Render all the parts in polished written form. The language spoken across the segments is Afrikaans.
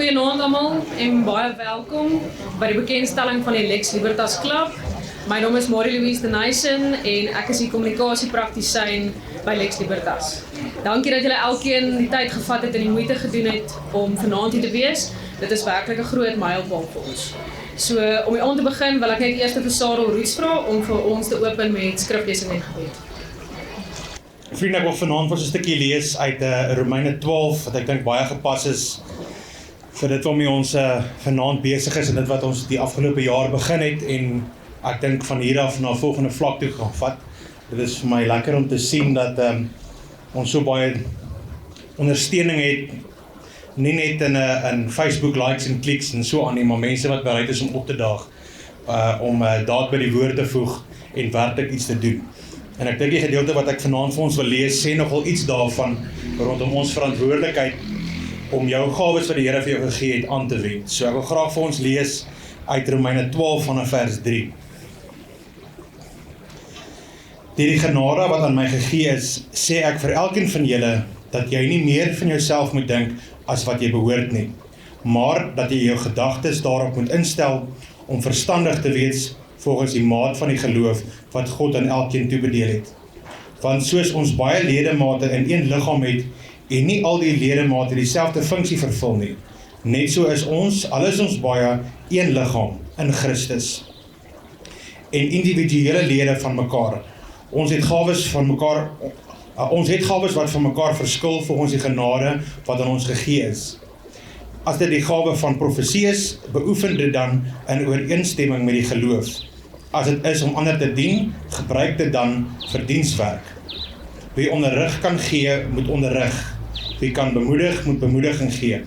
Goeienaand almal en baie welkom by die bekendstelling van die Lex Libertas Club. My naam is Marie-Louise de Nijssen en ek is die kommunikasiepraktisyn by Lex Libertas. Dankie dat julle elkeen die tyd gevat het en die moeite gedoen het om vanaand hier te wees. Dit is werklik 'n groot mylpaal vir ons. So, om die aand te begin wil ek net eers vir Sarel Roots vra om vir ons te open met skriflesing en gebed. Vriende, ek wil vanaand vir ons 'n stukkie lees uit Romeine 12, wat ek dink baie gepas is vir dit waarmee ons vanaand besig is en dit wat ons die afgelope jaar begin het en ek dink van hier af na 'n volgende vlak toe gaan vat. Dit is vir my lekker om te sien dat ons so baie ondersteuning het, nie net in Facebook likes en kliks en so aan nie, maar mense wat bereid is om op te daag, om daad by die woord te voeg en werklik iets te doen. En ek dink die gedeelte wat ek vanaand vir ons wil lees, sê nogal iets daarvan rondom ons verantwoordelikheid om jou gawes wat die Here vir jou gegee het aan te wend. So ek wil graag vir ons lees uit Romeine 12 vanaf vers 3. Deur die genade wat aan my gegee is, sê ek vir elkeen van julle dat jy nie meer van jouself moet dink as wat jy behoort nie, maar dat jy jou gedagtes daarop moet instel om verstandig te wees volgens die maat van die geloof wat God aan elkeen toebedeel het. Want soos ons baie ledemate in een liggaam het en nie al die ledemate dieselfde funksie vervul nie, net so is ons, al is ons baie, een liggaam in Christus en individuele lede van mekaar. Ons het gawes wat van mekaar verskil volgens die genade wat aan ons gegee is. As dit die gawe van profesie is, beoefen dit dan in ooreenstemming met die geloof. As dit is om ander te dien, gebruik dit dan vir dienswerk. Wie onderrig kan gee, moet onderrig. Wie kan bemoedig, moet bemoediging gee.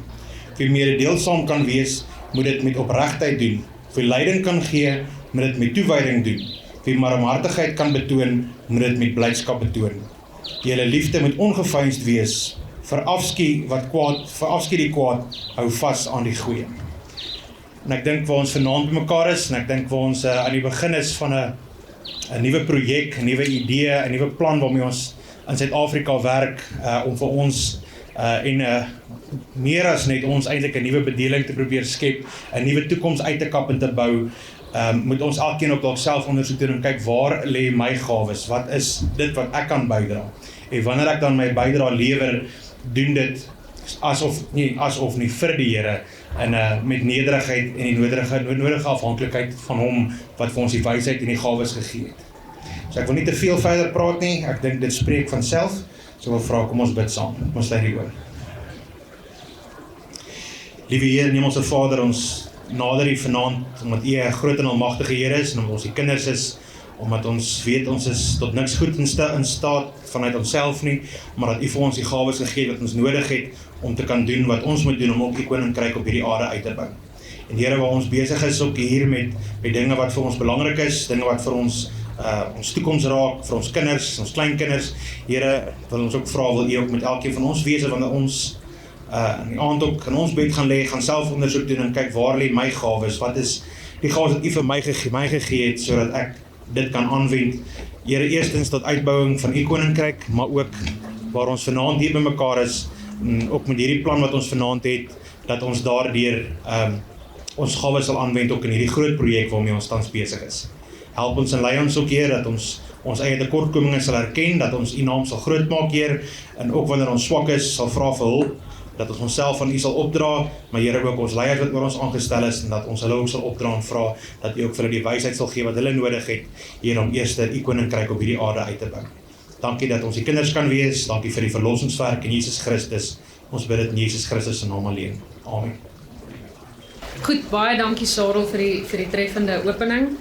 Wie mededeelsaam kan wees, moet dit met opregtheid doen. Wie leiding kan gee, moet dit met toewyding doen. Wie barmhartigheid kan betoon, moet dit met blydskap betoon. Julle liefde moet ongeveinsd wees. Verafskiet die kwaad, hou vas aan die goeie. En ek dink waar ons vanaand by mekaar is, en ek dink waar ons aan die begin is van 'n nuwe projek, 'n nuwe idee, 'n nuwe plan waarmee ons in Suid-Afrika werk, om vir ons meer as net ons eintlik 'n nuwe bedeling te probeer skep, 'n nuwe toekoms uit te kap en te bou, moet ons elkeen op dalself ondersoek doen en kyk waar lê my gawes, wat is dit wat ek kan bydra. En wanneer ek dan my bydra lewer, doen dit asof nie vir die Here en met nederigheid en die nodige afhanklikheid van hom wat vir ons die wysheid en die gawes gegee het. So ek wil nie te veel verder praat nie, ek dink dit spreek van self, so wil vra, kom ons bid saam, kom ons sluit die oor. Liewe Heer, Hemelse Vader, ons nader U vanaand, omdat U 'n groot en almagtige Here is, en omdat ons die kinders is, omdat ons weet ons is tot niks goed in staat vanuit onsself nie, maar dat U vir ons die gawes gegee wat ons nodig het om te kan doen wat ons moet doen om ook die koninkryk op hierdie aarde uit te bou. En Here, waar ons besig is ook hier met dinge wat vir ons belangrik is, dinge wat vir ons toekoms raak, vir ons kinders, ons kleinkinders, Here, wil ons ook vra, wil U ook met elkeen van ons wees, wanneer ons in die aand ook in ons bed gaan lê, gaan self ondersoek doen en kyk waar lê my gawes, wat is die gawes wat U vir my gegee het, sodat ek dit kan aanwend. Here, eerstens tot uitbouing van U koninkryk, maar ook waar ons vanaand hier by mekaar is, ook met hierdie plan wat ons vanaand het, dat ons daardeur ons gawes sal aanwend ook in hierdie groot projek waarmee ons tans besig is. Help ons en lei ons ook, Heer, dat ons eie tekortkominge sal erken, dat ons U naam sal groot maak, Heer, en ook wanneer ons swak is, sal vra vir hulp, dat ons onsself van U sal opdra, maar Here, ook ons leiers wat oor ons aangestel is, en dat ons hulle ook sal opdra en vra, dat U ook vir hulle die wysheid sal gee wat hulle nodig het, Heer, om eers U koninkryk op hierdie aarde uit te bou. Dankie dat ons die kinders kan wees, dankie vir die verlossingswerk in Jesus Christus. Ons bid dit in Jesus Christus se naam alleen. Amen. Goed, baie dankie Sarel vir die treffende opening.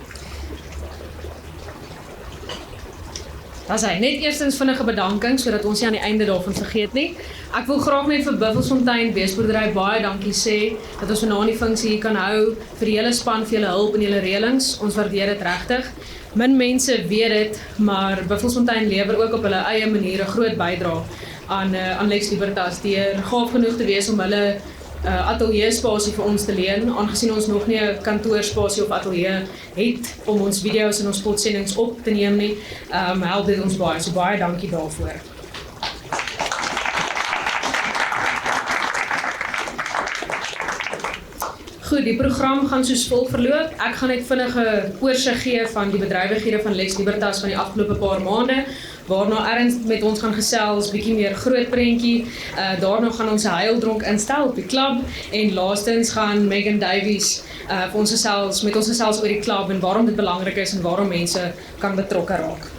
As hy net eerstens vinnige bedanking, sodat ons nie aan die einde daarvan vergeet nie. Ek wil graag net vir Buffelsfontein Beesboerdery baie dankie sê, dat ons vanaand die funksie hier kan hou, vir die hele span, vir julle hulp en julle reëlings, ons waardeer dit regtig. Min mense weet dit, maar Buffelsfontein lewer ook op hulle eie manier 'n groot bydrae aan Lex Libertas, deur gaaf genoeg te wees om hulle ateljeerspasie vir ons te leen, aangesien ons nog nie 'n kantoorspasie of ateljee het om ons video's en ons spotsendings op te neem nie, help dit ons baie, so baie dankie daarvoor. Goed, die program gaan soos volg verloop. Ek gaan net vinnige oorsig gee van die bedrywighede van Lex Libertas van die afgelope paar maande, waarna Ernst met ons gaan gesels, bietjie meer groot prentjie. Daarna gaan ons 'n huildronk instel op die klub en laastens gaan Megan Davies met ons gesels oor die klub en waarom dit belangrik is en waarom mense kan betrokke raak.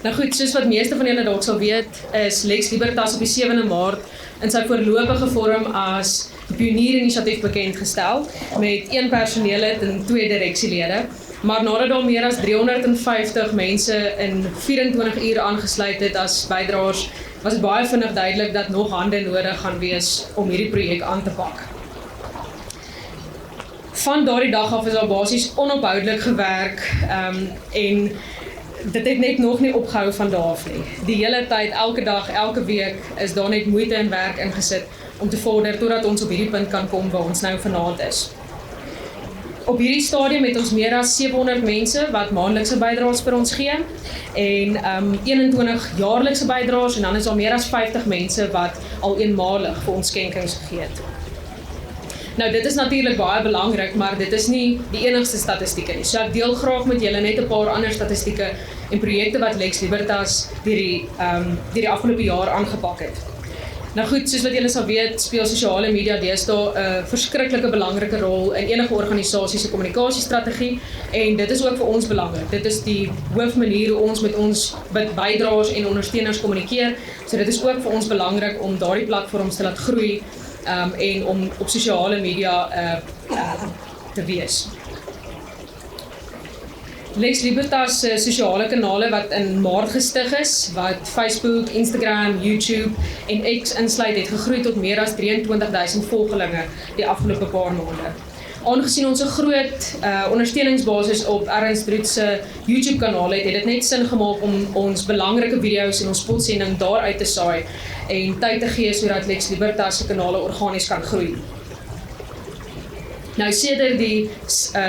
Nou goed, soos wat meeste van julle dalk sal weet, is Lex Libertas op die 7de Maart in sy voorlopige vorm as die Pionier-inisiatief bekend gestel, met 1 personeellid en 2 direksielede. Maar nadat daar meer as 350 mense in 24 ure aangesluit het as bydraers, was dit baie vinnig duidelik dat nog hande nodig gaan wees om hierdie projek aan te pak. Van daardie dag af is daar basies onophoudelik gewerk en dit het net nog nie opgehou van daar af nie. Die hele tyd, elke dag, elke week is daar net moeite en werk ingesit om te vorder totdat ons op hierdie punt kan kom waar ons nou vanaand is. Op hierdie stadium het ons meer as 700 mense wat maandelikse bydraes vir ons gee en 21 jaarlikse bydraes en dan is daar meer as 50 mense wat al eenmalig vir ons skenkings gegee het. Nou dit is natuurlik baie belangrik, maar dit is nie die enigste statistieke nie. So ek deel graag met julle net 'n paar ander statistieke en projekte wat Lex Libertas deur die afgelope jaar aangepak het. Nou goed, soos wat julle sal weet, speel sosiale media deesdae 'n verskriklike belangrike rol in enige organisasie se kommunikasiestrategie en dit is ook vir ons belangrik. Dit is die hoofmanier hoe ons met ons bydraers en ondersteuners kommunikeer. So dit is ook vir ons belangrik om daardie platforms te laat groei en om op sosiale media te wees. Lex Libertas sosiale kanale wat in Maart gestig is, wat Facebook, Instagram, YouTube en X insluit, het gegroei tot meer as 23,000 volgelinge die afgelope paar maande. Aangesien ons 'n groot ondersteuningsbasis op Ernst Brood se YouTube kanaal het dit net sin gemaak om ons belangrike video's en ons spotsending daar uit te saai en tyd te gee sodat Lex Libertas se kanale organies kan groei. Nou sedert die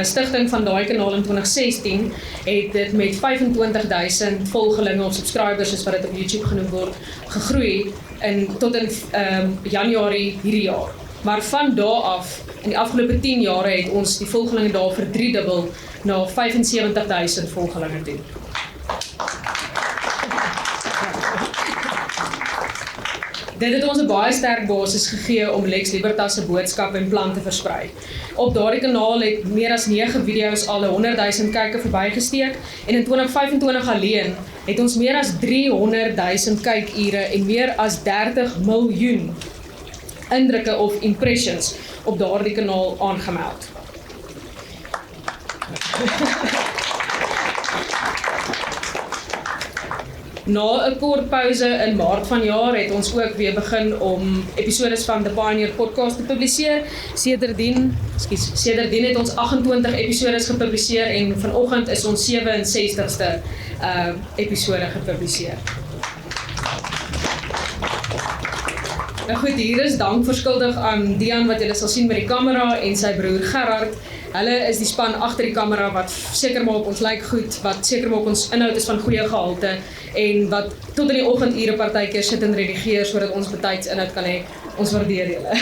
stigting van daai kanaal in 2016 het dit met 25,000 volgelinge of subscribers soos wat dit op YouTube genoem word, gegroei tot in Januarie hierdie jaar. Maar van daar af, in die afgelope 10 jare het ons die volgelinge daar verdriedubbel na 75,000 volgelinge toe. Dit het ons 'n baie sterk basis gegee om Lex Libertas se boodskap en plan te versprei. Op daardie kanaal het meer as 9 video's al 100,000 kykke verbygesteek en in 2025 alleen het ons meer as 300,000 kykure en meer as 30 miljoen indrukke of impressions op daardie kanaal aangemeld. Na 'n kort pouse in Maart vanjaar het ons ook weer begin om episodes van The Pioneer Podcast te publiseer. Sedertdien het ons 28 episodes gepubliseer en vanoggend is ons 67ste episode gepubliseer. Nou goed, hier is dank verskuldig aan Dian wat julle sal sien met die kamera en sy broer Gerard. Hulle is die span agter die kamera wat seker maak ons lyk goed, wat seker maak ons inhoud is van goeie gehalte en wat tot in die oggendure partykeer sit en redigeer sodat ons betyds inhoud kan hê. Ons waardeer julle.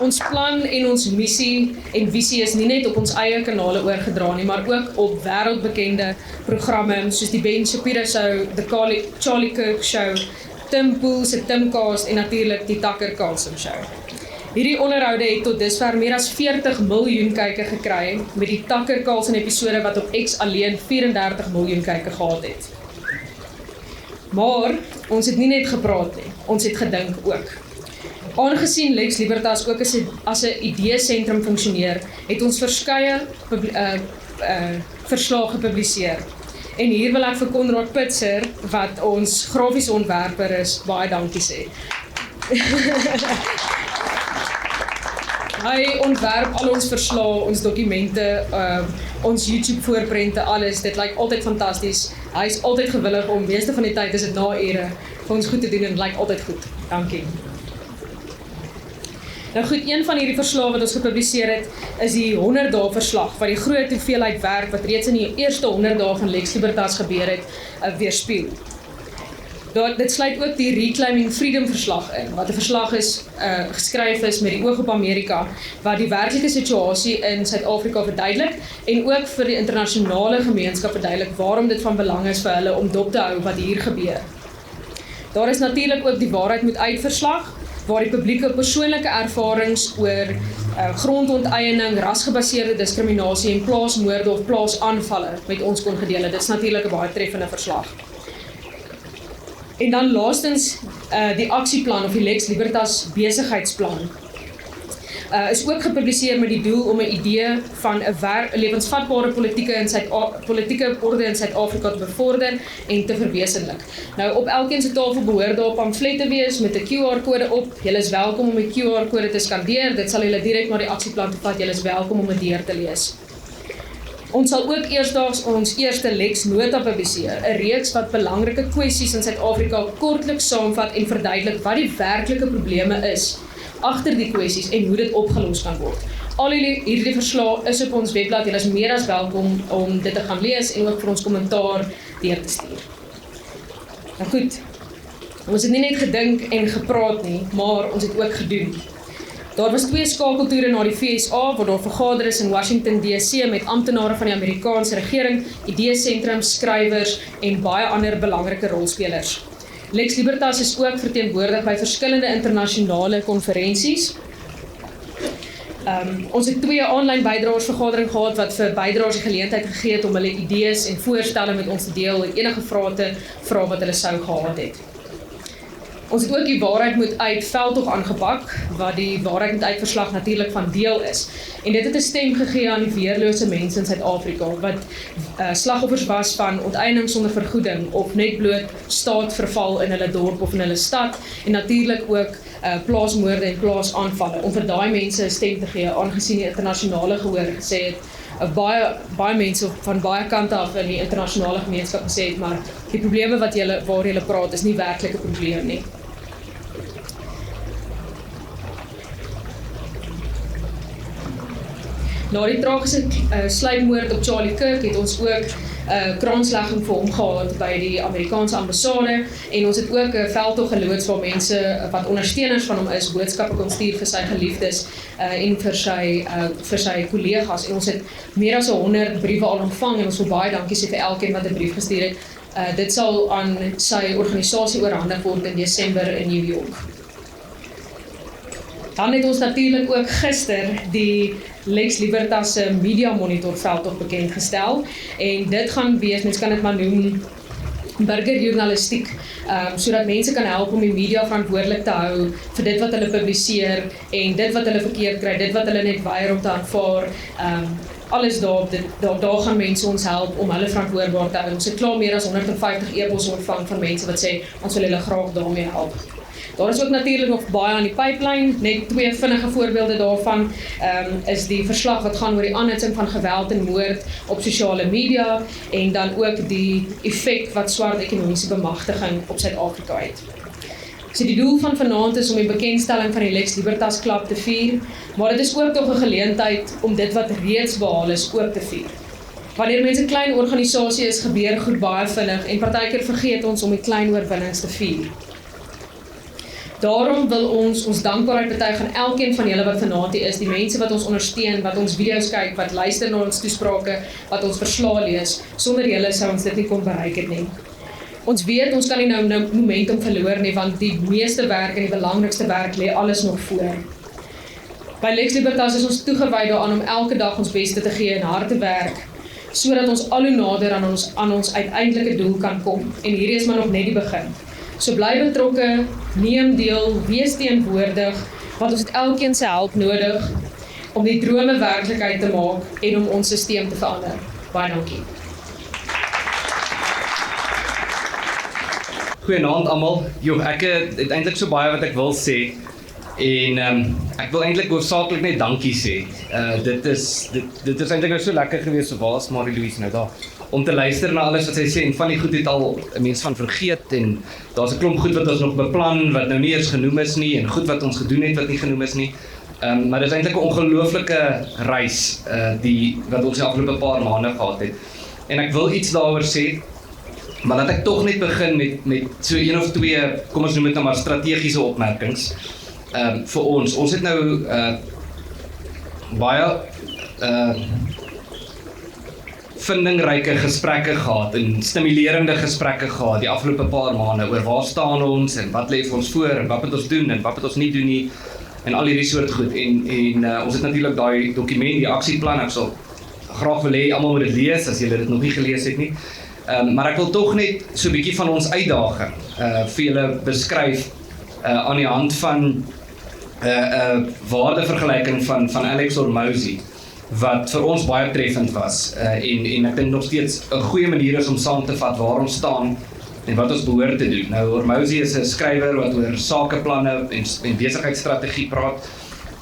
Ons plan en ons missie en visie is nie net op ons eie kanale oorgedra nie, maar ook op wêreldbekende programme soos die Ben Shapiro Show, The Charlie Kirk Show, Tim Pool se Timcast en natuurlik die Tucker Carlson Show. Hierdie onderhoude het tot dusver meer as 40 miljoen kykke gekry met die Tucker Carlson episode wat op X alleen 34 miljoen kykke gehad het. Maar ons het nie net gepraat nie, ons het gedink ook. Aangesien Lex Libertas ook as 'n idee-sentrum funksioneer, het ons verskeie verslae gepubliseer. En hier wil ek vir Konrad Pitser, wat ons grafiese ontwerper is, baie dankie sê. Hy ontwerp al ons verslae, ons dokumente, ons YouTube voorprente, alles. Dit lyk altyd fantasties. Hy is altyd gewillig om, meeste van die tyd is dit na ure, vir ons goed te doen en lyk altyd goed. Dankie. Nou goed, een van hierdie verslae wat ons gepubliseer het, is die 100 dae verslag, wat die groot hoeveelheid werk wat reeds in die eerste 100 dae van Lex Libertas gebeur het, weerspieël. Dit sluit ook die Reclaiming Freedom verslag in, wat 'n verslag is, geskryf is met die oog op Amerika, wat die werklike situasie in Suid-Afrika verduidelik en ook vir die internasionale gemeenskap verduidelik waarom dit van belang is vir hulle om dop te hou wat hier gebeur. Daar is natuurlik ook die waarheid moet uit verslag, waar die publieke persoonlike ervarings oor grondonteiening, rasgebaseerde diskriminasie en plaasmoorde of plaasaanvalle met ons kon gedeel het. Dit is natuurlik 'n baie treffende verslag. En dan laastens die aksieplan of die Lex Libertas besigheidsplan is ook gepubliseer met die doel om 'n idee van 'n lewensvatbare politieke orde in Suid-Afrika te bevorder en te verwesenlik. Nou op elkeen se tafel behoort daar 'n pamflet te wees met 'n QR-kode op. Julle is welkom om die QR-kode te skandeer. Dit sal julle direk na die aksieplan toe vat. Julle is welkom om dit deur te lees. Ons sal ook eersdaags ons eerste Lex Nota publiseer, 'n reeks wat belangrike kwessies in Suid-Afrika kortliks saamvat en verduidelik wat die werklike probleme is agter die kwessies en hoe dit opgelos kan word. Al hierdie verslae is op ons webblad. Julle is meer as welkom om dit te gaan lees en ook vir ons kommentaar deur te stuur. Nou goed, ons het nie net gedink en gepraat nie, maar ons het ook gedoen. Daar was 2 skakeltoere na die FSA, waar daar vergader is in Washington DC met amptenare van die Amerikaanse regering, ideesentrums, skrywers en baie ander belangrike rolspelers. Lex Libertas is ook verteenwoordig by verskillende internasionale konferensies. Ons het 2 aanlyn bydraersvergadering gehad wat vir bydraers die geleentheid gegee het om hulle idees en voorstelle met ons te deel en enige vrae te vra wat hulle sou gehad het. Ons het ook die waarheid moet uit veldtog aangepak, wat die waarheid moet uit verslag natuurlik van deel is. En dit het 'n stem gegee aan die weerlose mense in Suid-Afrika, wat slagoffers was van onteiening sonder vergoeding, of net bloot staatverval in hulle dorp of in hulle stad, en natuurlik ook plaasmoorde en plaasaanvalle, om vir daai mense 'n stem te gee, aangesien die internasionale gehoor gesê het, baie mense van baie kante af in die internasionale gemeenskap gesê het, maar die probleme waar julle praat is nie werklike probleem nie. Na die tragiese sluipmoord op Charlie Kirk het ons ook kraanslegging vir hom gehad by die Amerikaanse ambassade, en ons het ook 'n veldtog geloods waar mense wat ondersteuners van hom is, boodskappe kon stuur vir sy geliefdes en vir sy kollegas, en ons het meer as 100 briewe al ontvang, en ons wil baie dankie sê vir elkeen wat 'n brief gestuur het. Dit sal aan sy organisasie oorhandig word in Desember in New York. Dan het ons natuurlik ook gister die Lex Libertas Media Monitor veldtog bekendgestel, en dit gaan wees, mens kan dit maar noem, burgerjournalistiek, sodat mense kan help om die media verantwoordelik te hou vir dit wat hulle publiseer en dit wat hulle verkeerd kry, dit wat hulle net weier om te aanvaar. Alles daar gaan mense ons help om hulle verantwoordbaar te hou. Ons het klaar meer as 150 e-posse ontvang van mense wat sê, ons wil hulle graag daarmee help. Daar is ook natuurlik nog baie aan die pipeline. Net 2 vinnige voorbeelde daarvan is die verslag wat gaan oor die aanhitsing van geweld en moord op sosiale media, en dan ook die effek wat swart ekonomiese bemagtiging op Suid-Afrika het. So die doel van vanaand is om die bekendstelling van die Lex Libertas Club te vier, maar dit is ook tog 'n geleentheid om dit wat reeds behaal is ook te vier. Wanneer mense 'n klein organisasie is, gebeur goed baie vinnig, en partykeer vergeet ons om die klein oorwinnings te vier. Daarom wil ons dankbaarheid betuig aan elkeen van julle wat vanaand hier is, die mense wat ons ondersteun, wat ons video's kyk, wat luister na ons toesprake, wat ons verslae lees. Sonder julle sou ons dit nie kon bereik het nie. Ons weet, ons kan nie nou momentum verloor nie, want die meeste werk en die belangrikste werk lê alles nog voor. By Lex Libertas is ons toegewy daaraan om elke dag ons beste te gee en hard te werk, sodat ons al hoe nader aan ons uiteindelike doel kan kom. En hierdie is maar nog net die begin. So bly betrokke, neem deel, wees teenwoordig, want ons het elkeen se hulp nodig om die drome werklikheid te maak en om ons stelsel te verander. Baie dankie. Goeienaand almal. Ek het eintlik so baie wat ek wil sê, en ek wil eintlik hoofsaaklik net dankie sê. Dit is eintlik nou so lekker gewees, so waar is Marie-Louise nou daar? Om te luister na alles wat sy sê, en van die goed het al 'n mens van vergeet, en daar's 'n klomp goed wat ons nog beplan, wat nou nie eens genoem is nie, en goed wat ons gedoen het wat nie genoem is nie. Maar dit is eintlik 'n ongelooflike reis, wat ons die afgelope paar maande gehad het. En ek wil iets daaroor sê. Maar laat ek tog net begin met so een of twee, kom ons noem dit nou maar strategiese opmerkings vir ons. Ons het nou baie vindingryke gesprekke gehad en stimulerende gesprekke gehad die afgelope paar maande oor waar staan ons en wat lê vir ons voor en wat moet ons doen en wat moet ons nie doen nie en al hierdie soort goed en ons het natuurlik daai dokument, die aksieplan, ek sal graag wil hê almal moet dit lees as julle dit nog nie gelees het nie. Maar ek wil tog net so 'n bietjie van ons uitdaging vir julle beskryf aan die hand van waardevergelyking van Alex Hormozi wat vir ons baie treffend was en ek dink nog steeds 'n goeie manier is om saam te vat waar ons staan en wat ons behoort te doen. Nou Hormozi is 'n skrywer wat oor sakeplanne en besigheidsstrategie praat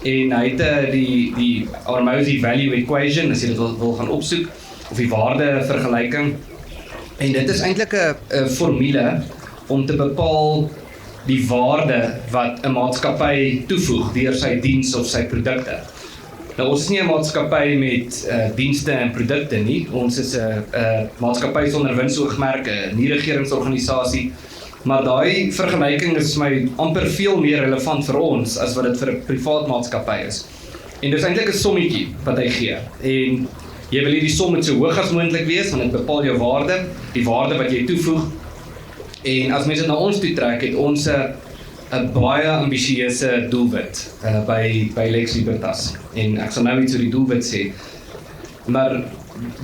en hy het die Hormozi Value Equation, as jy dit wil gaan opsoek, of die waardevergelyking. En dit is eintlik 'n formule om te bepaal die waarde wat 'n maatskappy toevoeg deur sy diens of sy produkte. Nou ons is nie 'n maatskappy met dienste en produkte nie. Ons is 'n maatskappy sonder winsoogmerke, nie regeringsorganisasie, maar daai vergelyking is my amper veel meer relevant vir ons as wat dit vir 'n privaat maatskappy is. En dis eintlik 'n sommetjie wat hy gee. En jy wil hierdie som moet so hoog as moontlik wees want dit bepaal jou waarde, die waarde wat jy toevoeg. En as mense dit na ons toe trek, het ons 'n baie ambisieuse doelwit by Lex Libertas. En ek sal nou iets oor die doelwit sê. Maar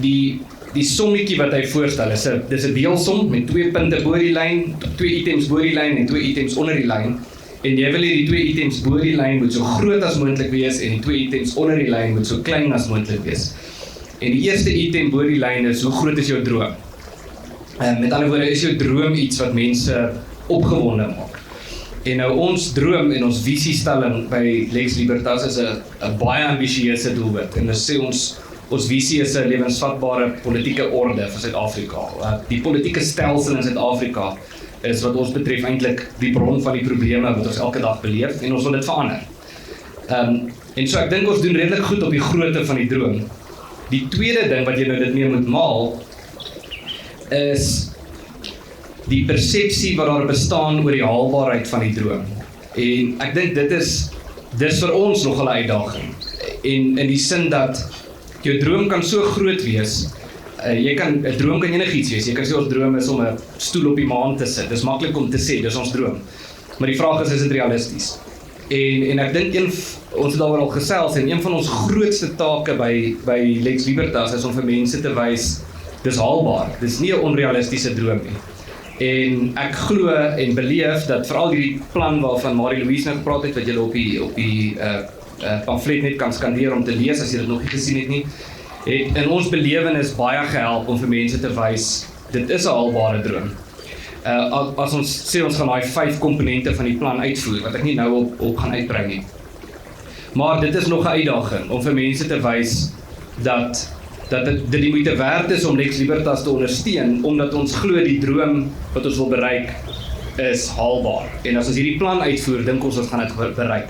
die sommetjie wat hy voorstel dis 'n deelsom met 2 punte bo die lyn, 2 items bo die lyn en 2 items onder die lyn. En jy wil hê die 2 items bo die lyn moet so groot as moontlik wees en die 2 items onder die lyn moet so klein as moontlik wees. En die eerste item bo die lyn is, hoe groot is jou droom? Met ander woorde, is jou droom iets wat mense opgewonde maak? En nou ons droom en ons visiestelling by Lex Libertas is 'n baie ambisieuse doelwit. En ons sê ons visie is 'n lewensvatbare politieke orde vir Suid-Afrika. Die politieke stelsel in Suid-Afrika is wat ons betref eintlik die bron van die probleme wat ons elke dag beleef en ons wil dit verander. En so ek dink ons doen redelik goed op die grootte van die droom. Die tweede ding wat jy nou dit mee moet maal is die persepsie wat daar bestaan oor die haalbaarheid van die droom. En ek dink dis vir ons nog 'n uitdaging. En in die sin dat jou droom kan so groot wees. 'n droom kan enigiets wees. Jy kan sê ons droom is om 'n stoel op die maan te sit. Dis maklik om te sê, dis ons droom. Maar die vraag is dit realisties? En ek dink ons het daaroor al gesels en een van ons grootste take by Lex Libertas is om vir mense te wys dis haalbaar. Dis nie 'n onrealistiese droom nie. En ek glo en beleef dat veral hierdie plan waarvan Marie-Louise nou gepraat het, wat julle op die pamflet net kan skandeer om te lees as jy dit nog nie gesien het nie, het in ons belewenis baie gehelp om vir mense te wys, dit is 'n haalbare droom. As ons sê ons gaan daai 5 komponente van die plan uitvoer, wat ek nie nou op gaan uitbrei nie. Maar dit is nog 'n uitdaging om vir mense te wys dat dit die moeite werd is om Lex Libertas te ondersteun, omdat ons glo die droom wat ons wil bereik is haalbaar. En as ons hierdie plan uitvoer, dink ons gaan dit bereik.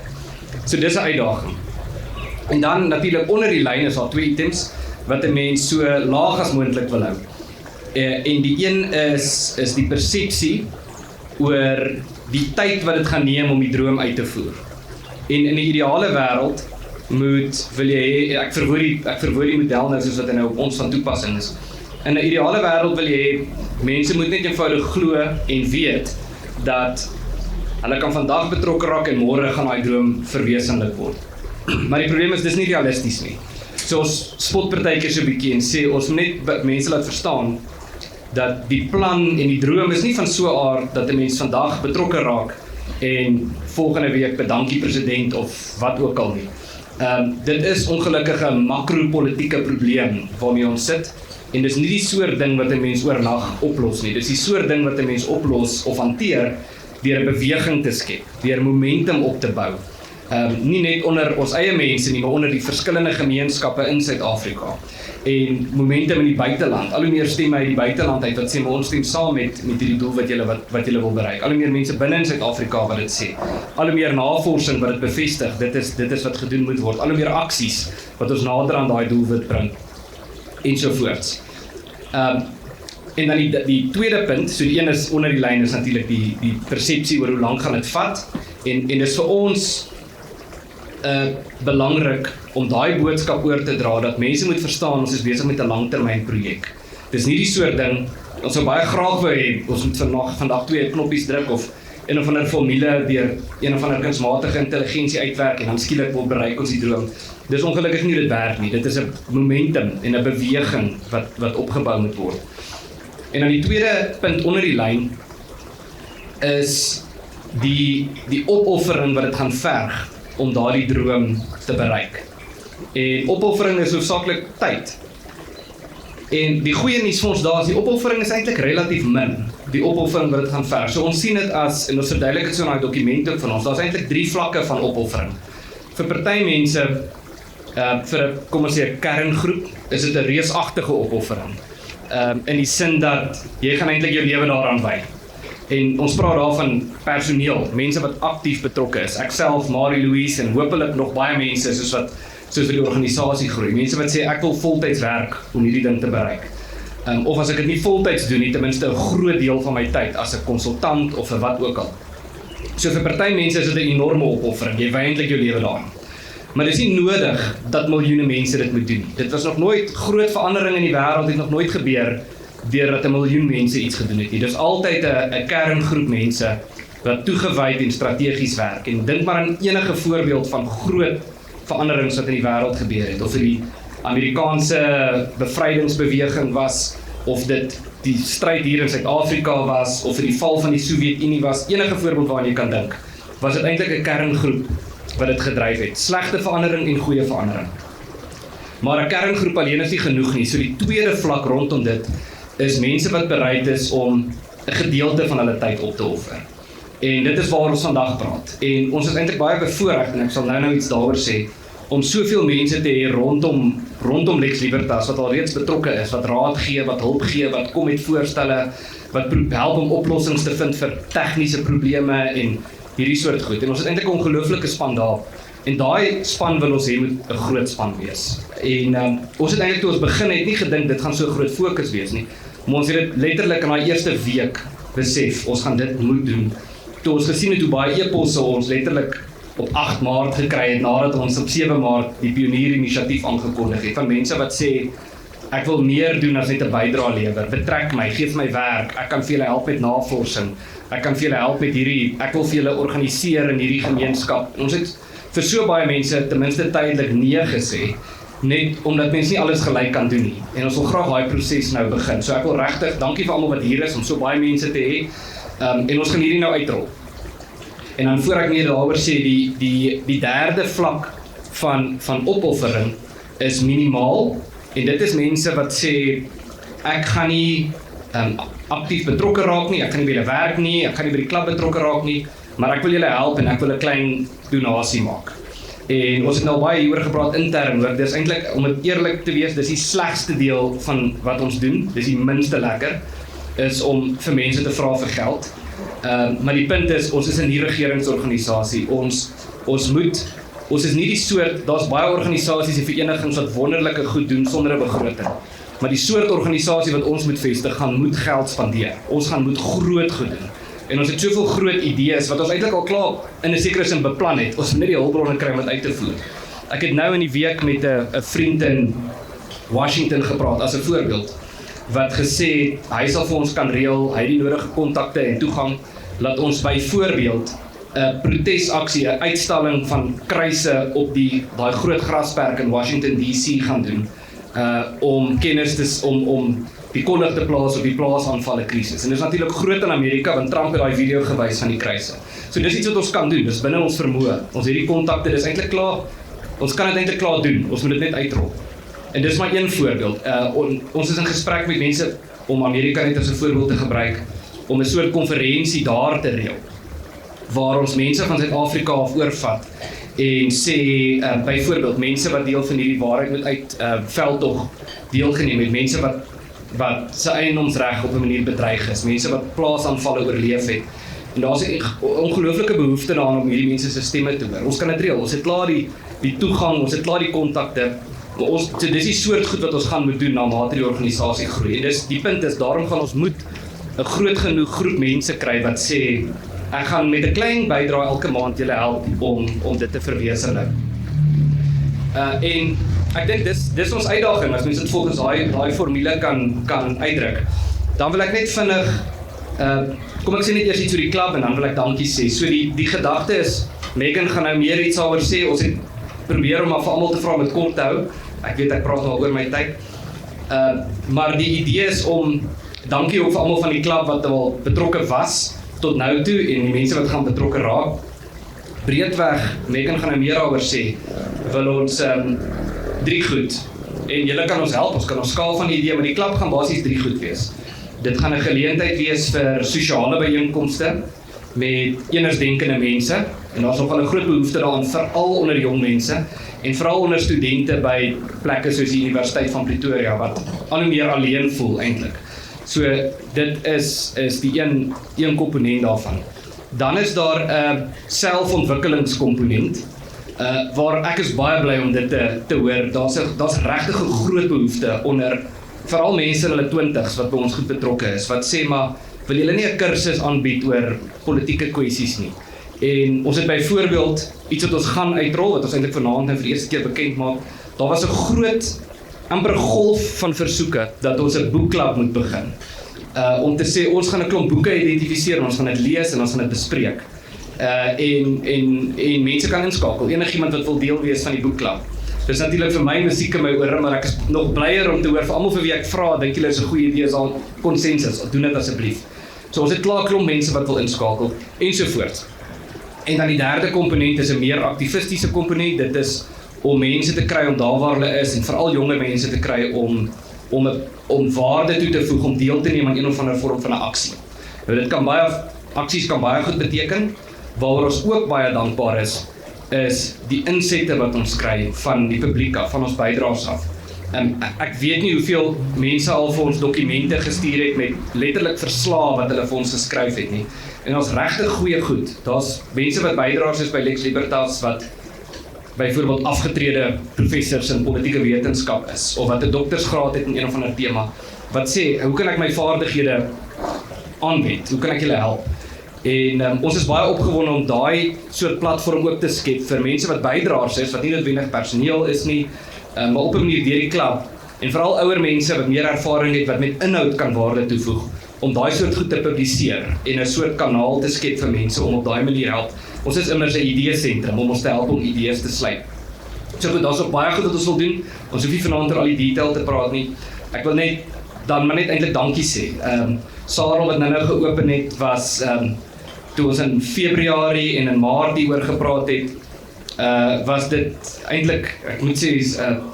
So dis 'n uitdaging. En dan natuurlik onder die lyn is daar 2 items wat 'n mens so laag as moontlik wil hou. En die een is die persepsie oor die tyd wat dit gaan neem om die droom uit te voer. En in 'n ideale wêreld wil jy hê, ek verwoord die model nou soos wat hy nou op ons van toepassing is. In 'n ideale wêreld wil jy hê, mense moet net eenvoudig glo en weet dat hulle kan vandag betrokke raak en môre gaan daai droom verwesenlik word. Maar die probleem is, dis nie realisties nie. So ons spot partykeer so 'n bietjie en sê, ons moet net mense laat verstaan dat die plan en die droom is nie van so 'n aard dat 'n mens vandag betrokke raak en volgende week bedank die president of wat ook al nie. Dit is ongelukkig 'n makropolitieke probleem waarmee ons sit en dis nie die soort ding wat 'n mens oornag oplos nie. Dis die soort ding wat 'n mens oplos of hanteer deur 'n beweging te skep, deur momentum op te bou. Nie net onder ons eie mense nie, maar onder die verskillende gemeenskappe in Suid-Afrika. En momentum in die buiteland. Al hoe meer stemme uit die buiteland uit wat sê, maar ons stem saam met hierdie doel wat julle wil bereik. Al hoe meer mense binne in Suid-Afrika wat dit sê. Al hoe meer navorsing wat dit bevestig, dit is wat gedoen moet word. Al hoe meer aksies wat ons nader aan daai doelwit bring. Ensovoorts. En dan die tweede punt, so die een is onder die lyn is natuurlik die persepsie oor hoe lank gaan dit vat en dis vir ons belangrik om daai boodskap oor te dra dat mense moet verstaan ons is besig met 'n langtermynprojek. Dis nie die soort ding ons sou baie graag wou hê ons moet vandag 2 knoppies druk of een of ander formule deur een of ander kunsmatige intelligensie uitwerk en dan skielik wil bereik ons die droom. Dis ongelukkig nie dit werk nie. Dit is 'n momentum en 'n beweging wat opgebou moet word. En dan die tweede punt onder die lyn is die opoffering wat dit gaan verg om daardie droom te bereik. En opoffering is hoofsaaklik tyd. En die goeie nuus vir ons daar is die opoffering is eintlik relatief min, die opoffering wat dit gaan verg. So ons sien dit as, en ons verduidelik dit so in daai dokument ook van ons, daar's eintlik 3 vlakke van opoffering. Vir party mense, vir kom ons sê 'n kerngroep, is dit 'n reusagtige opoffering. In die sin dat jy gaan eintlik jou lewe daaraan wy. En ons praat daarvan personeel, mense wat aktief betrokke is. Ek self, Marie-Louise en hopelik nog baie mense soos wat die organisasie groei. Mense wat sê ek wil voltyds werk om hierdie ding te bereik. Of as ek dit nie voltyds doen nie, ten minste 'n groot deel van my tyd as 'n konsultant of vir wat ook al. So vir party mense is dit 'n enorme opoffering. Jy wy eintlik jou lewe daaraan. Maar dit is nie nodig dat miljoene mense dit moet doen. Dit was nog nooit groot verandering in die wêreld, het nog nooit gebeur deurdat 'n miljoen mense iets gedoen het. Dit is altyd 'n kerngroep mense wat toegewyd en strategies werk. En dink maar aan enige voorbeeld van groot veranderings wat in die wêreld gebeur het. Of dit die Amerikaanse bevrydingsbeweging was, of dit die stryd hier in Suid-Afrika was, of dit die val van die Sowjetunie was, enige voorbeeld waaraan jy kan dink, was dit eintlik 'n kerngroep wat dit gedryf het. Slegte verandering en goeie verandering. Maar 'n kerngroep alleen is nie genoeg nie. So die tweede vlak rondom dit is mense wat bereid is om 'n gedeelte van hulle tyd op te offer. En dit is waar ons vandag praat. En ons is eintlik baie bevoorreg en ek sal nou iets daaroor sê om soveel mense te hê rondom Lex Libertas wat alreeds betrokke is, wat raad gee, wat hulp gee, wat kom met voorstelle, wat help om oplossings te vind vir tegniese probleme en hierdie soort goed. En ons het eintlik 'n ongelooflike span daar. En daai span wil ons hê moet 'n groot span wees. En ons het eintlik toe ons begin het nie gedink dit gaan so 'n groot fokus wees nie. Maar ons het dit letterlik in daai eerste week besef, ons gaan dit moet doen. Toe ons gesien het hoe baie e-posse ons letterlik op 8 Maart gekry het, nadat ons op 7 Maart die pionier-inisiatief aangekondig het, van mense wat sê, ek wil meer doen as net 'n bydrae lewer, betrek my, geef my werk, ek kan vir julle help met navorsing, ek kan vir julle help met hierdie, ek wil vir julle organiseer in hierdie gemeenskap. En ons het vir so baie mense ten minste tydelik nee gesê, net omdat mense nie alles gelyk kan doen nie. En ons wil graag daai proses nou begin. So ek wil regtig, dankie vir almal wat hier is, om so baie mense te hê, en ons gaan hierdie nou uitrol. En dan voor ek meer daaroor sê, die derde vlak van opoffering is minimaal, en dit is mense wat sê, ek gaan nie aktief betrokke raak nie, ek gaan nie by julle werk nie, ek gaan nie by die klub betrokke raak nie, maar ek wil julle help en ek wil 'n klein donasie maak. En ons het nou baie hieroor gepraat intern, hoor, dis eintlik, om dit eerlik te wees, dis die slegste deel van wat ons doen, dis die minste lekker, is om vir mense te vra vir geld. Maar die punt is, ons is 'n nie-regeringsorganisasie, ons is nie die soort, daar's baie organisasies en verenigings wat wonderlike goed doen sonder 'n begroting. Maar die soort organisasie wat ons moet vestig, moet geld spandeer. Ons moet groot goed doen. En ons het soveel groot idees, wat ons eintlik al klaar in 'n sekere sin beplan het. Ons moet net die hulpbronne kry om dit uit te voer. Ek het nou in die week met 'n vriend in Washington gepraat, as 'n voorbeeld, wat gesê het, hy sal vir ons kan reël, hy het die nodige kontakte en toegang, laat ons byvoorbeeld 'n protesaksie, 'n uitstalling van kruise op daai groot grasperk in Washington DC gaan doen, om kenners om die kondig te plaas op die plaasaanvalle krisis. En dit is natuurlik groot in Amerika, want Trump het daai video gewys van die kruise. So dis iets wat ons kan doen, dis binne ons vermoë. Ons het die kontakte, dis eintlik klaar, ons kan dit eintlik klaar doen, ons moet dit net uitrol. En dis maar een voorbeeld. Ons is in gesprek met mense, om Amerika net as 'n voorbeeld te gebruik, om 'n soort konferensie daar te reël, waar ons mense van Suid-Afrika af oorvat, en sê, byvoorbeeld, mense wat deel van hierdie waarheid moet uit veldtog deelgeneem het, mense wat sy eiendomsreg op 'n manier bedreig is, mense wat plaasaanvalle oorleef het, en daar's 'n ongelooflike behoefte daaraan om hierdie mense se stemme te hoor. Ons kan dit reël, ons het klaar die toegang, ons het klaar die kontakte, Maar so dis die soort goed wat ons gaan moet doen na mate die organisasie groei. En die punt is, daarom gaan ons moet 'n groot genoeg groep mense kry wat sê, ek gaan met 'n klein bydrae elke maand julle help om dit te verwesenlik. En ek dink dis ons uitdaging, as mens dit volgens daai formule kan uitdruk. Dan wil ek net vinnig, kom ek sê net eers iets oor die klub en dan wil ek dankie sê. So die gedagte is, Megan gaan nou meer iets daaroor sê, ons het probeer om vir almal te vra om dit kort te hou. Ek weet ek praat al oor my tyd. Maar die idee is om, dankie ook vir almal van die klub wat al betrokke was tot nou toe en die mense wat gaan betrokke raak. Breedweg, Megan gaan nou meer daaroor sê, wil ons 3 goed. En julle kan ons help, ons kan ons skaal van die idee, maar die klub gaan basies 3 goed wees. Dit gaan 'n geleentheid wees vir sosiale byeenkomste met enersdenkende mense, en daar is nogal 'n groot behoefte daaraan, veral onder jong mense, en veral onder studente by plekke soos die Universiteit van Pretoria, wat al hoe meer alleen voel eintlik. So dit is die een komponent daarvan. Dan is daar 'n selfontwikkelingskomponent, waar ek is baie bly om dit te hoor. Daar's regtig 'n groot behoefte onder veral mense in hulle 20's wat by ons goed betrokke is, wat sê maar, wil julle nie 'n kursus aanbied oor politieke kwessies nie. En ons het byvoorbeeld iets wat ons gaan uitrol, wat ons eintlik vanaand vir die eerste keer bekend maak. Daar was 'n groot, amper golf van versoeke dat ons 'n boekklub moet begin. Om te sê, ons gaan 'n klomp boeke identifiseer, ons gaan dit lees en ons gaan dit bespreek. En mense kan inskakel, enigiemand wat wil deel wees van die boekklub. Dis natuurlik vir my musiek in my ore, maar ek is nog blyer om te hoor vir almal vir wie ek vra, dink julle is 'n goeie idee, is al konsensus, doen dit asseblief. So ons het klaar klomp mense wat wil inskakel, ensovoorts. En dan die derde komponent is 'n meer aktivistiese komponent, dit is om mense te kry om daar waar hulle is, en veral jonger mense te kry om waarde toe te voeg, om deel te neem aan een of ander vorm van 'n aksie. Nou aksies kan baie goed beteken, waaroor ons ook baie dankbaar is die insette wat ons kry van die publiek af, van ons bydraers af. Ek weet nie hoeveel mense al vir ons dokumente gestuur het met letterlik verslae wat hulle vir ons geskryf het nie. En ons regtig goeie goed. Daar's mense wat bydraers is by Lex Libertas wat byvoorbeeld afgetrede professors in politieke wetenskap is, of wat 'n doktorsgraad het in een of ander tema, wat sê, hoe kan ek my vaardighede aanwend? Hoe kan ek julle help? En ons is baie opgewonde om daai soort platform ook te skep vir mense wat bydraers is, wat nie noodwendig personeel is nie, maar op 'n manier deur die klub, en veral ouer mense wat meer ervaring het, wat met inhoud kan waarde toevoeg, om daai soort goed te publiseer, en 'n soort kanaal te skep vir mense om op daai manier help. Ons is immers 'n ideesentrum om ons te help om idees te sluit. So goed, daar's ook baie goed wat ons wil doen. Ons hoef nie vanaand oor al die detail te praat nie. Ek wil net eintlik dankie sê. Sarah wat nou geopen het, was toe ons in Februarie en in Maart hieroor gepraat het, was dit eintlik, ek moet sê,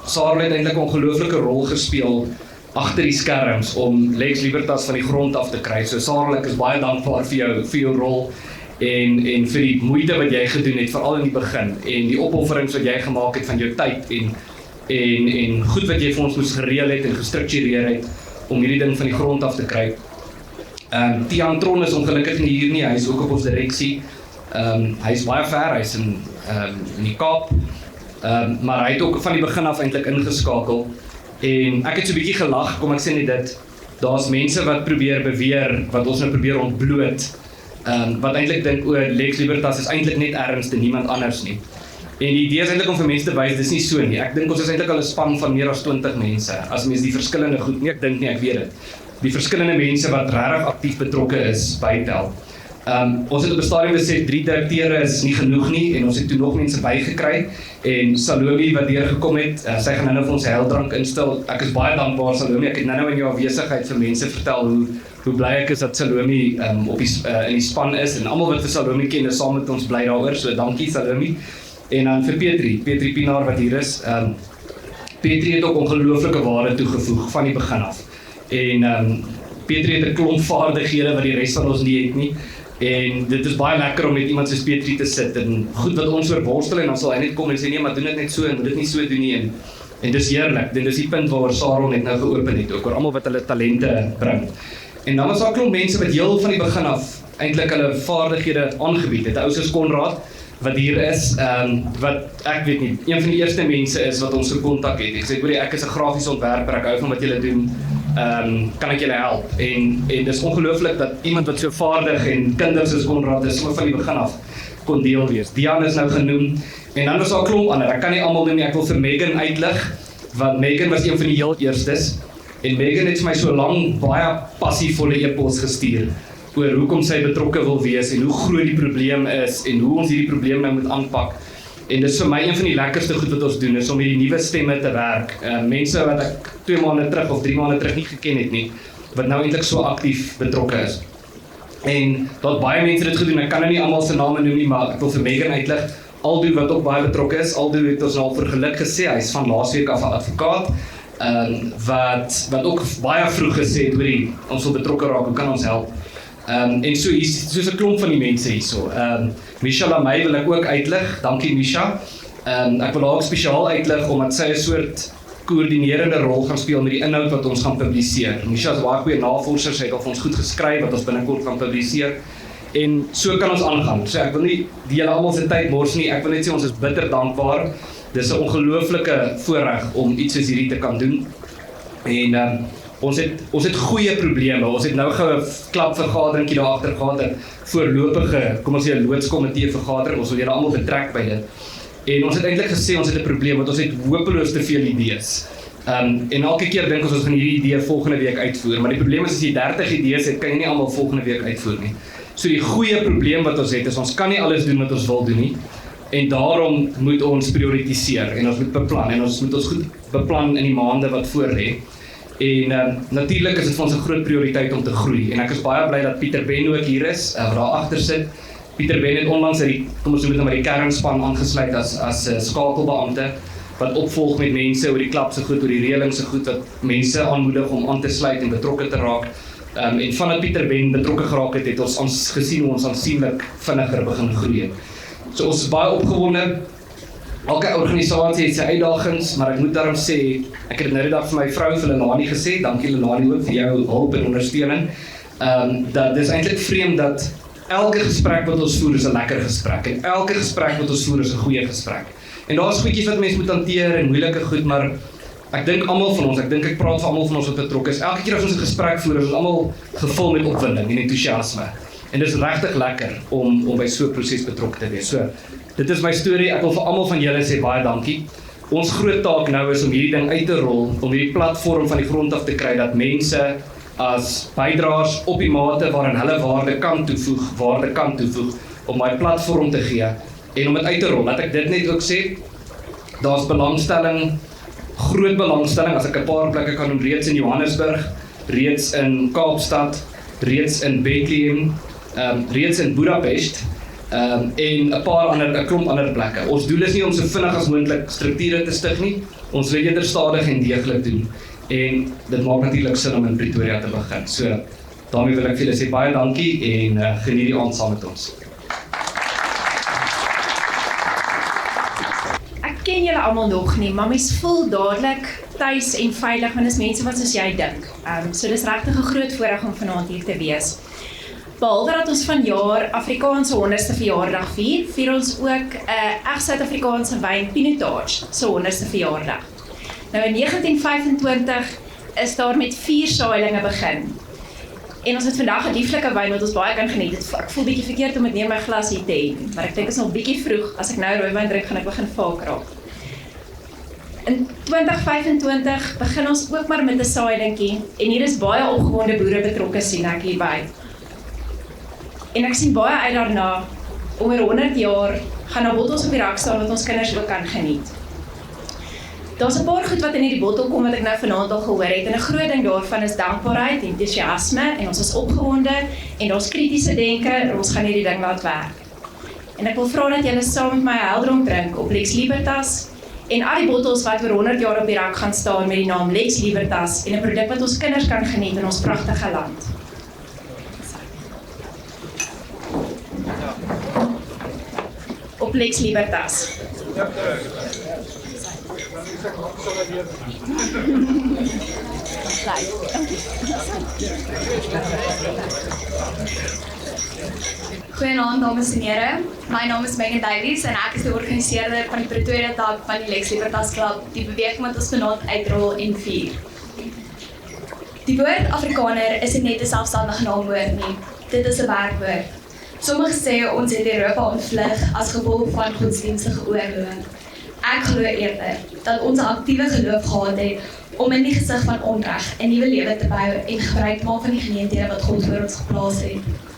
Sarah het eintlik 'n ongelooflike rol gespeel agter die skerms om Lex Libertas van die grond af te kry. So Sarah, ek is baie dankbaar vir jou rol en vir die moeite wat jy gedoen het, veral in die begin, en die opofferings wat jy gemaak het van jou tyd en goed wat jy vir ons moes gereël het en gestruktureer het om hierdie ding van die grond af te kry. Tiaan Tron is ongelukkig nie hier nie, hy is ook op ons direksie. Hy is baie ver, hy is in die Kaap, maar hy het ook van die begin af eintlik ingeskakel. En ek het so 'n bietjie gelag, kom ek sê net dit, daar's mense wat probeer beweer, wat ons nou probeer ontbloot, wat eintlik dink, Lex Libertas is eintlik net erns en niemand anders nie. En die idee is eintlik om vir mense te wys, dis nie so nie. Ek dink ons is eintlik al 'n span van meer as 20 mense, as mens die verskillende goed, nie ek dink nie, ek weet dit, die verskillende mense wat regtig aktief betrokke is, bytel. Ons het op 'n stadium gesê 3 direkteure is nie genoeg nie, en ons het toe nog mense bygekry, en Salome wat deurgekom het, sy gaan nou vir ons heldrank instel. Ek is baie dankbaar, Salome, ek het nou in jou afwesigheid vir mense vertel hoe bly ek is dat Salome in die span is, en almal wat vir Salome ken is saam met ons bly daaroor, so dankie Salome. En dan vir Petri Pinaar wat hier is, Petri het ook ongelooflike waarde toegevoeg van die begin af. En Petri het 'n klomp vaardighede wat die res van ons nie het nie. En dit is baie lekker om met iemand soos Petri te sit en goed wat ons oor worstel, en dan sal hy net kom en sê nee, maar doen dit net so en moet dit nie so doen nie, en dis heerlik. Dit is die punt waar Sarah net nou geopen het, ook oor almal wat hulle talente bring. En dan was daar 'n klomp mense wat heel van die begin af eintlik hulle vaardighede aangebied het. 'n Ou soos Konrad wat hier is, wat ek weet nie, een van die eerste mense is wat ons gekontak het. Ek sê, hoorie, ek is 'n grafiese ontwerper, ek hou van wat julle doen, kan ek julle help? En dis ongelooflik dat iemand wat so vaardig en kundig soos Konrad is, sommer van die begin af kon deel wees. Dian is nou genoem, en dan was daar 'n klomp ander, ek kan nie almal noem nie, ek wil vir Megan uitlig, want Megan was een van die heel eerstes, en Megan het vir my so lang baie passievolle e-pos gestuur, oor hoekom sy betrokke wil wees, en hoe groot die probleem is, en hoe ons hierdie probleem nou moet aanpak. En dis vir my een van die lekkerste goed wat ons doen, is om hierdie nuwe stemme te werk. Mense wat ek 2 maande terug of 3 maande terug nie geken het nie, wat nou eintlik so aktief betrokke is. En daar baie mense dit gedoen, ek kan nou nie almal se name noem nie, maar ek wil vir Megan uitlig, Aldo wat ook baie betrokke is, Aldo het ons al vir geluk gesê, hy is van laasweek af 'n advokaat, wat ook baie vroeg gesê het, hoorie, ons wil betrokke raak, hoe kan ons help? En soos 'n klomp van die mense hierso. Misha Lamey wil ek ook uitlig, dankie Misha. Ek wil haar ook spesiaal uitlig, omdat sy 'n soort koördinerende rol gaan speel met die inhoud wat ons gaan publiseer. Misha is baie goeie navorser, sy het al vir ons goed geskryf, wat ons binnekort gaan publiseer. En so kan ons aangaan. So ek wil nie die hele almal se tyd mors nie, ek wil net sê ons is bitter dankbaar. Dis 'n ongelooflike voorreg om iets soos hierdie te kan doen. En ons het goeie probleme. Ons het nou gou 'n klapvergaderingkie daar agter gehad, 'n voorlopige, kom ons sê 'n loodskomitee vergadering. Ons wil julle almal betrek by dit. En ons het eintlik gesê ons het 'n probleem, want ons het hopeloos te veel idees. En elke keer dink ons gaan hierdie idee volgende week uitvoer, maar die probleem is as jy 30 idees het, kan jy nie almal volgende week uitvoer nie. So die goeie probleem wat ons het is, ons kan nie alles doen wat ons wil doen nie. En daarom moet ons prioritiseer en ons moet beplan en ons moet ons goed beplan in die maande wat voor lê. En natuurlik is dit vir ons 'n groot prioriteit om te groei. En ek is baie bly dat Pieter Ben ook hier is, waar daar agter sit. Pieter Ben het onlangs kom ons noem dit maar die kernspan aangesluit as skakelbeampte, wat opvolg met mense oor die klap se goed, oor die reëling se goed, wat mense aanmoedig om aan te sluit en betrokke te raak. En vandat Pieter Ben betrokke geraak het, het ons gesien hoe ons aansienlik vinniger begin groei. So ons is baie opgewonde. Elke organisasie het sy uitdagings, maar ek moet daarom sê, ek het nou die dag vir my vrou vir Lelani gesê, dankie Lelani ook vir jou hulp en ondersteuning, dat dis eintlik vreemd dat elke gesprek wat ons voer is 'n lekker gesprek, en elke gesprek wat ons voer is 'n goeie gesprek. En daar is goedjies wat mense moet hanteer en moeilike goed, maar ek dink almal van ons, ek praat vir almal van ons wat betrokke is, elke keer as ons 'n gesprek voer, is ons almal gevul met opwinding en entoesiasme. En dit is regtig lekker om by so 'n proses betrokke te wees. So, dit is my storie, ek wil vir almal van julle sê baie dankie. Ons groot taak nou is om hierdie ding uit te rol, om hierdie platform van die grond af te kry, dat mense as bydraers op die mate waarin hulle waarde kan toevoeg, om my platform te gee, en om dit uit te rol. Laat ek dit net ook sê, daar's belangstelling, groot belangstelling, as ek 'n paar plekke kan noem, reeds in Johannesburg, reeds in Kaapstad, reeds in Bethlehem, reeds in Budapest, en 'n klomp ander plekke. Ons doel is nie om so vinnig as moontlik strukture te stig nie, ons wil eerder stadig en deeglik doen. En dit maak natuurlik sin om in Pretoria te begin. So, daarmee wil ek vir julle sê baie dankie en geniet die aand saam met ons. Ek ken julle almal nog nie, maar mens voel dadelik tuis en veilig, want dis mense wat soos jy dink. So dis regtig 'n groot voorreg om vanaand hier te wees. Behalwe dat ons vanjaar Afrikaanse 100ste verjaardag vier ons ook 'n Suid-Afrikaanse wyn Pinotage se 100ste verjaardag. Nou in 1925 is daar met 4 saailinge begin. En ons het vandag 'n lieflike wyn wat ons baie kan geniet. Ek voel bietjie verkeerd om dit neer my glas hier te hê, maar ek dink is nog bietjie vroeg. As ek nou rooiwyn drink, gaan ek begin vaak raak. In 2025 begin ons ook maar met 'n saailingie en hier is baie opgewonde boere betrokke, sien ek hierby. En ek sien baie uit daarna, om oor 100 jaar gaan daar bottels op die rak staan wat ons kinders ook kan geniet. Daar's 'n paar goed wat in hierdie bottel kom wat ek nou vanaand al gehoor het, en 'n groot ding daarvan is dankbaarheid, entoesiasme, en ons is opgewonde, en daar's kritiese denke, en ons gaan hierdie ding laat werk. En ek wil vra dat julle saam met my 'n heldronk drink op Lex Libertas, en al die bottels wat oor 100 jaar op die rak gaan staan met die naam Lex Libertas, en 'n produk wat ons kinders kan geniet in ons pragtige land. Op Lex Libertas. Goeienaand dames en here. My naam is Megan Davies en ek is die organiseerder van die Pretoria tak van die Lex Libertas Club, die beweging wat ons vanaand uitrol en vier. Die woord Afrikaner is nie net 'n selfstandige naamwoord nie. Dit is 'n werkwoord. Sommige sê ons het Europa ontvlug as gevolg van godsdienstige oorloë. Ek glo eerder dat ons 'n aktiewe geloof gehad het om in die gesig van onreg 'n nuwe lewe te bou en gebruik te maak van die geleenthede wat God vir ons geplaas het.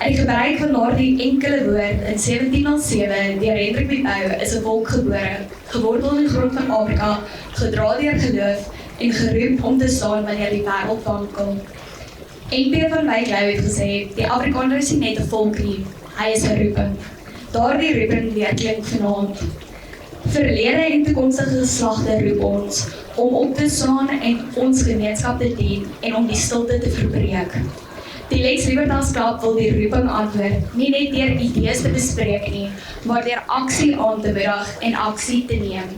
Uit die gebruik van daardie enkele woord in 1707 deur Hendrik Witbou is 'n volk gebore, gewortel in die grond van Afrika, gedra deur geloof en geroep om te staan wanneer die wêreld vankom. NP van Wyk Lou het gesê, die Afrikaner is nie net 'n volk nie, hy is 'n roeping. Daardie roeping weer klink vanaand. Verlede en toekomstige geslagte roep ons om op te staan en ons gemeenskap te dien en om die stilte te verbreek. Die Lex Libertas Club wil die roeping antwoord, nie net deur idees te bespreek nie, maar deur aksie aan te moedig en aksie te neem.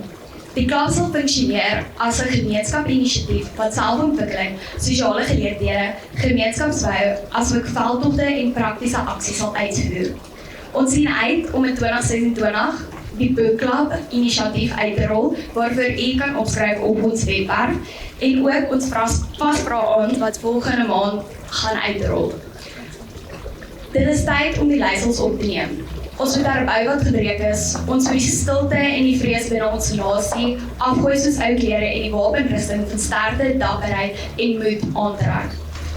Die klub sal funksioneer as 'n gemeenskapinisiatief wat selfontwikkeling, sosiale geleerdhede, gemeenskapsbou, asook veldtogte en praktiese aksies sal uitvoer. Ons sien uit om in 2026 die Book Club inisiatief uit te rol, waarvoor u kan opskryf op ons webwerf en ook ons vasvra aan wat volgende maand gaan uitrol. Dit is tyd om die leiersels op te neem. Ons moet herbou wat gebreek is, ons moet die stilte en die vrees binne ons nasie afgooi soos ou klere en die wapenrusting van sterkte, dapperheid en moed aantrek.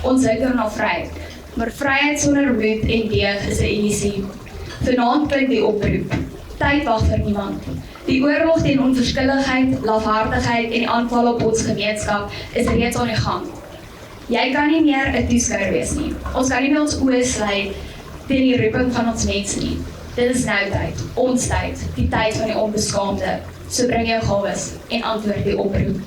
Ons hunger na vryheid, maar vryheid sonder moed en deeg is 'n illusie. Vanaand klink die oproep. Tyd wag vir niemand. Die oorlog teen onverskilligheid, lafhartigheid en die aanval op ons gemeenskap is reeds aan die gang. Jy kan nie meer 'n toeskouer wees nie. Ons kan nie meer ons oë sluit teen die roeping van ons mense nie. Dit is nou tyd, ons tyd, die tyd van die onbeskaamde. So bring jou gawes en antwoord die oproep.